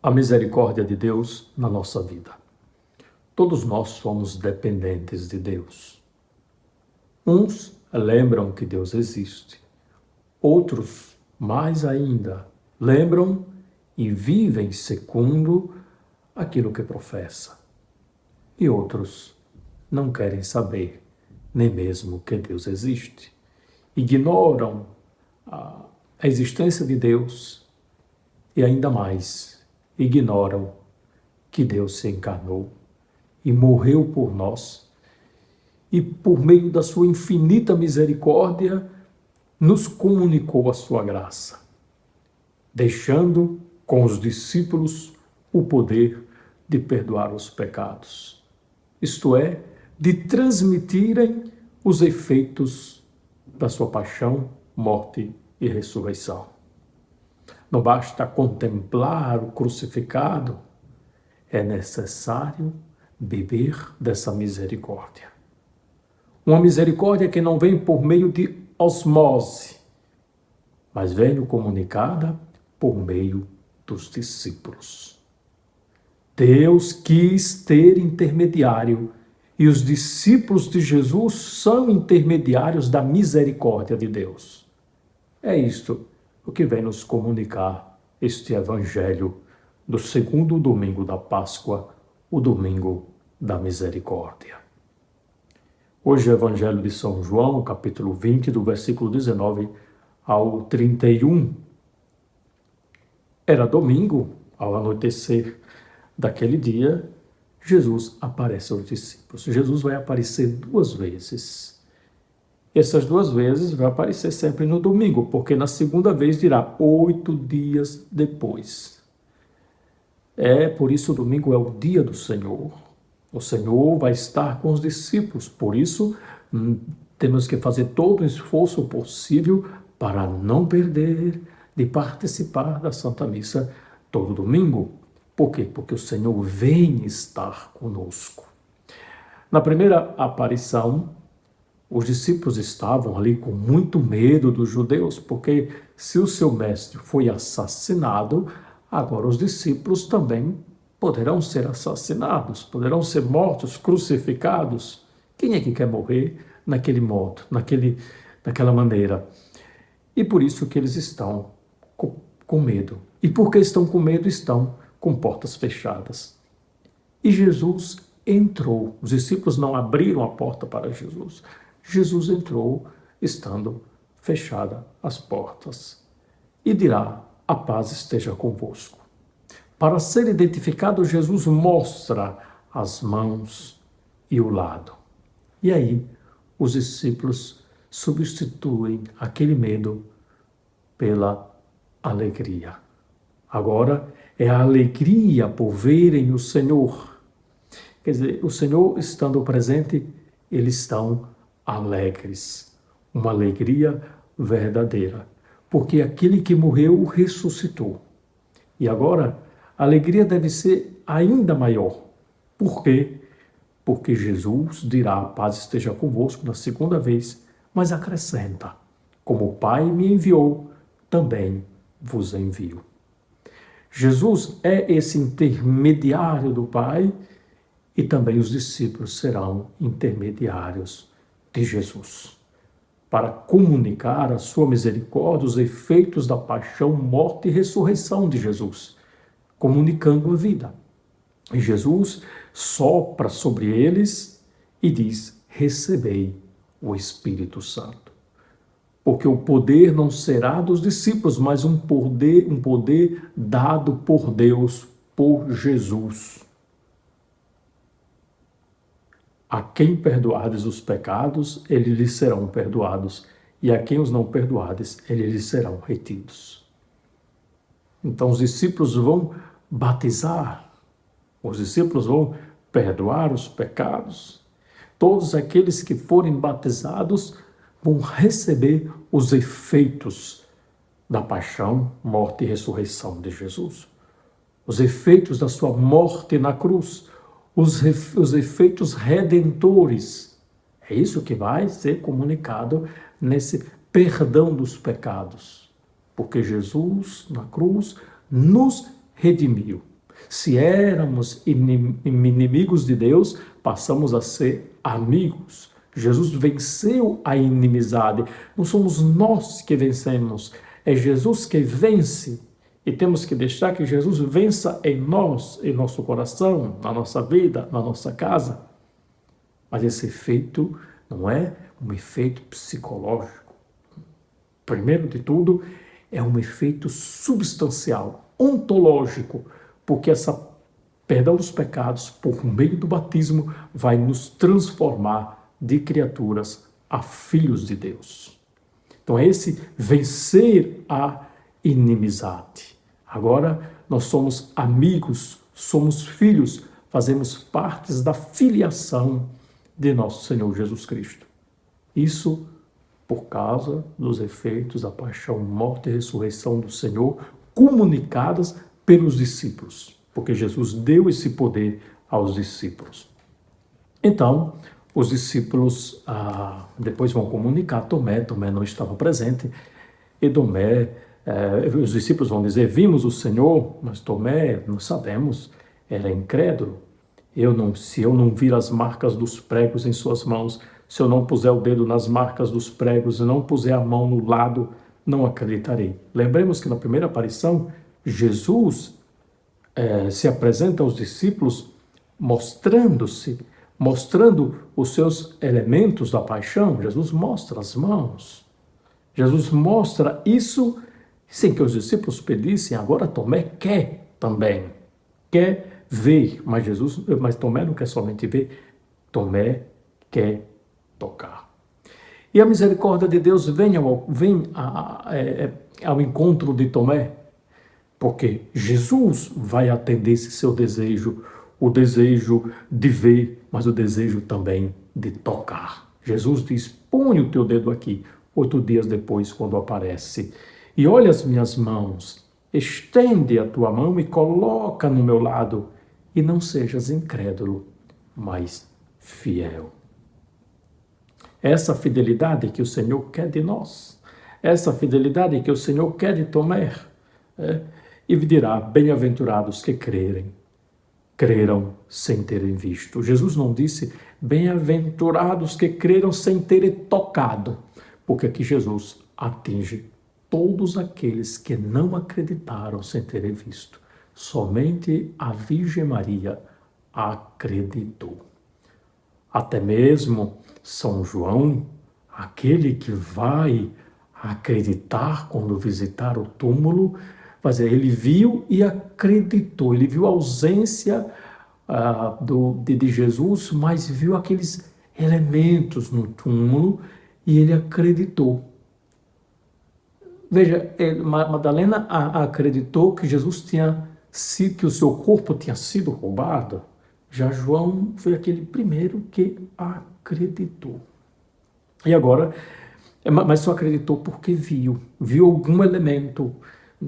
a misericórdia de Deus na nossa vida. Todos nós somos dependentes de Deus. Uns lembram que Deus existe. Outros, mais ainda, lembram e vivem segundo aquilo que professa. E outros não querem saber nem mesmo que Deus existe. Ignoram a existência de Deus e ainda mais ignoram que Deus se encarnou e morreu por nós e por meio da sua infinita misericórdia nos comunicou a sua graça, deixando com os discípulos o poder de perdoar os pecados, isto é, de transmitirem os efeitos da sua paixão, morte e ressurreição. Não basta contemplar o crucificado, é necessário beber dessa misericórdia. Uma misericórdia que não vem por meio de osmose, mas vem comunicada por meio dos discípulos. Deus quis ter intermediário e os discípulos de Jesus são intermediários da misericórdia de Deus. É isto o que vem nos comunicar este Evangelho do segundo domingo da Páscoa, o domingo da misericórdia. Hoje, o Evangelho de São João, capítulo 20, do versículo 19 ao 31. Era domingo, ao anoitecer daquele dia, Jesus aparece aos discípulos. Jesus vai aparecer 2 vezes. Essas 2 vezes vai aparecer sempre no domingo, porque na segunda vez dirá 8 dias depois. Por isso o domingo é o dia do Senhor. O Senhor vai estar com os discípulos, por isso temos que fazer todo o esforço possível para não perder de participar da Santa Missa todo domingo. Por quê? Porque o Senhor vem estar conosco. Na primeira aparição, os discípulos estavam ali com muito medo dos judeus, porque se o seu mestre foi assassinado, agora os discípulos também poderão ser assassinados, poderão ser mortos, crucificados. Quem é que quer morrer naquele modo, daquela maneira? E por isso que eles estão com medo. E porque estão com medo, estão com portas fechadas. E Jesus entrou. Os discípulos não abriram a porta para Jesus. Jesus entrou, estando fechadas as portas. E dirá: a paz esteja convosco. Para ser identificado, Jesus mostra as mãos e o lado. E aí, os discípulos substituem aquele medo pela alegria. Agora é a alegria por verem o Senhor. Quer dizer, o Senhor estando presente, eles estão alegres. Uma alegria verdadeira. Porque aquele que morreu ressuscitou. E agora, a alegria deve ser ainda maior. Por quê? Porque Jesus dirá: a paz esteja convosco na segunda vez, mas acrescenta: como o Pai me enviou, também vos envio. Jesus é esse intermediário do Pai e também os discípulos serão intermediários de Jesus para comunicar a sua misericórdia, os efeitos da paixão, morte e ressurreição de Jesus, comunicando a vida. E Jesus sopra sobre eles e diz: recebei o Espírito Santo. Porque o poder não será dos discípulos, mas um poder dado por Deus, por Jesus. A quem perdoardes os pecados, eles lhes serão perdoados, e a quem os não perdoardes, eles lhes serão retidos. Então os discípulos vão batizar, os discípulos vão perdoar os pecados. Todos aqueles que forem batizados vão receber os efeitos da paixão, morte e ressurreição de Jesus. Os efeitos da sua morte na cruz, os efeitos redentores. É isso que vai ser comunicado nesse perdão dos pecados. Porque Jesus, na cruz, nos redimiu. Se éramos inimigos de Deus, passamos a ser amigos. Jesus venceu a inimizade. Não somos nós que vencemos, é Jesus que vence. E temos que deixar que Jesus vença em nós, em nosso coração, na nossa vida, na nossa casa. Mas esse efeito não é um efeito psicológico. Primeiro de tudo, é um efeito substancial, ontológico, porque essa perdão dos pecados, por meio do batismo, vai nos transformar de criaturas a filhos de Deus. Então é esse vencer a inimizade. Agora nós somos amigos, somos filhos, fazemos partes da filiação de nosso Senhor Jesus Cristo. Isso por causa dos efeitos da paixão, morte e ressurreição do Senhor, comunicadas pelos discípulos, porque Jesus deu esse poder aos discípulos. Então, os discípulos depois vão comunicar a Tomé. Tomé não estava presente, e Tomé, os discípulos vão dizer, vimos o Senhor, mas Tomé, não sabemos, era incrédulo. Se eu não vir as marcas dos pregos em suas mãos, se eu não puser o dedo nas marcas dos pregos e não puser a mão no lado, não acreditarei. Lembremos que na primeira aparição, Jesus se apresenta aos discípulos mostrando os seus elementos da paixão. Jesus mostra as mãos. Jesus mostra isso sem que os discípulos pedissem. Agora Tomé quer também. Quer ver, mas Tomé não quer somente ver. Tomé quer tocar. E a misericórdia de Deus vem ao encontro de Tomé, porque Jesus vai atender esse seu desejo, o desejo de ver, mas o desejo também de tocar. Jesus diz, põe o teu dedo aqui. 8 dias depois, quando aparece, e olha as minhas mãos, estende a tua mão e coloca no meu lado, e não sejas incrédulo, mas fiel. Essa fidelidade que o Senhor quer de nós, essa fidelidade que o Senhor quer de Tomé, e dirá, bem-aventurados que creram sem terem visto. Jesus não disse, bem-aventurados que creram sem terem tocado, porque aqui Jesus atinge todos aqueles que não acreditaram sem terem visto. Somente a Virgem Maria acreditou. Até mesmo São João, aquele que vai acreditar quando visitar o túmulo, ele viu e acreditou. Ele viu a ausência de Jesus, mas viu aqueles elementos no túmulo e ele acreditou. Veja, Madalena acreditou que que o seu corpo tinha sido roubado. Já João foi aquele primeiro que acreditou. E agora, mas só acreditou porque viu algum elemento.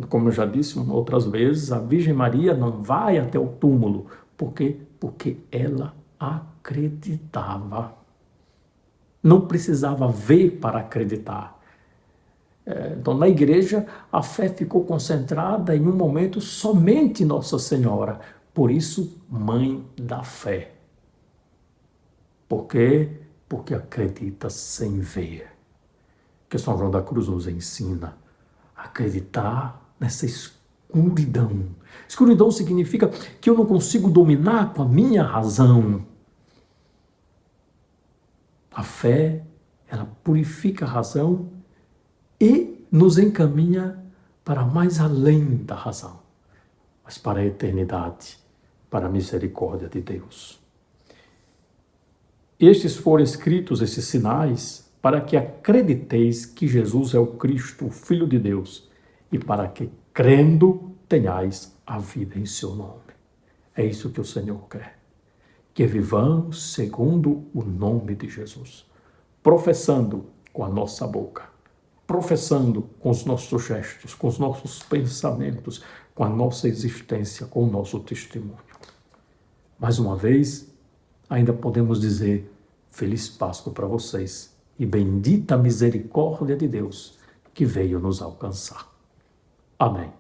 Como eu já disse outras vezes, a Virgem Maria não vai até o túmulo. Por quê? Porque ela acreditava. Não precisava ver para acreditar. Então, na igreja, a fé ficou concentrada em um momento somente Nossa Senhora. Por isso, mãe da fé. Por quê? Porque acredita sem ver. Que São João da Cruz nos ensina a acreditar nessa escuridão. Escuridão significa que eu não consigo dominar com a minha razão. A fé, ela purifica a razão e nos encaminha para mais além da razão, mas para a eternidade, para a misericórdia de Deus. Estes foram escritos, esses sinais, para que acrediteis que Jesus é o Cristo, o Filho de Deus, e para que, crendo, tenhais a vida em seu nome. É isso que o Senhor quer. Que vivamos segundo o nome de Jesus, professando com a nossa boca, professando com os nossos gestos, com os nossos pensamentos, com a nossa existência, com o nosso testemunho. Mais uma vez, ainda podemos dizer Feliz Páscoa para vocês e bendita a misericórdia de Deus que veio nos alcançar. Amém.